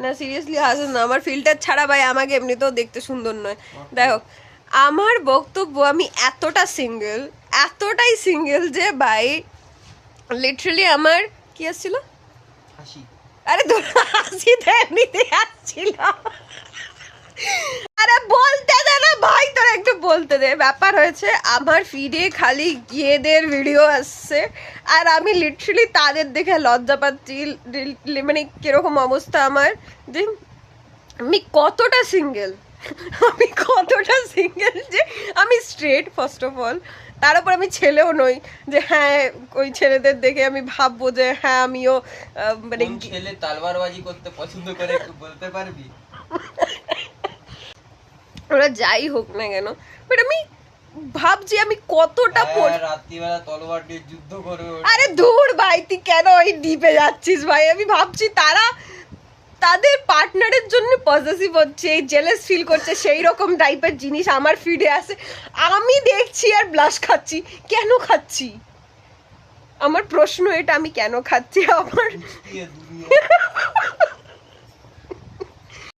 না সিরিয়াসলি হাসেন না, আমার ফিল্টার ছাড়া ভাই আমাকে এমনিতেও দেখতে সুন্দর নয়। দেখো আমার বক্তব্য, আমি এতটাই সিঙ্গেল যে ভাই লিটারালি আমার কি আসছিল, হাসি। আরে ধর হাসি তো এমনিতে আসছিল। আরে বলতে দে না ভাই, তোর একটু বলতে দে। ব্যাপার হয়েছে আমার ফিডে খালি গিয়েদের ভিডিও আসছে, আর আমি লিটারালি তাদের দেখে লজ্জা পাচ্ছি। মানে কিরকম অবস্থা আমার, যে আমি কতটা সিঙ্গেল, যে আমি স্ট্রেট ফার্স্ট অফ অল, তার উপর আমি ছেলেও নই যে হ্যাঁ ওই ছেলেদের দেখে আমি ভাববো যে হ্যাঁ আমিও মানে কোন ছেলে তালবারবাজি করতে পছন্দ করে একটু বলতে পারবি? ওরা যাই হোক না কেন, বাট আমি ভাবছি আমি কতটা রাত্রিবেলা তলোয়ার দিয়ে যুদ্ধ করবে। আরে দূর ভাই, তুই কেন ওই ডিপে যাচ্ছিস ভাই? আমি ভাবছি তারা তাদের পার্টনারের জন্য পজেসিভ হচ্ছে, জেলাস ফিল করছে, সেই রকম টাইপের জিনিস আমার ফিডে আসে, আমি দেখছি আর ব্লাশ খাচ্ছি। কেন খাচ্ছি? আমার প্রশ্ন এটা, আমি কেন খাচ্ছি? আমার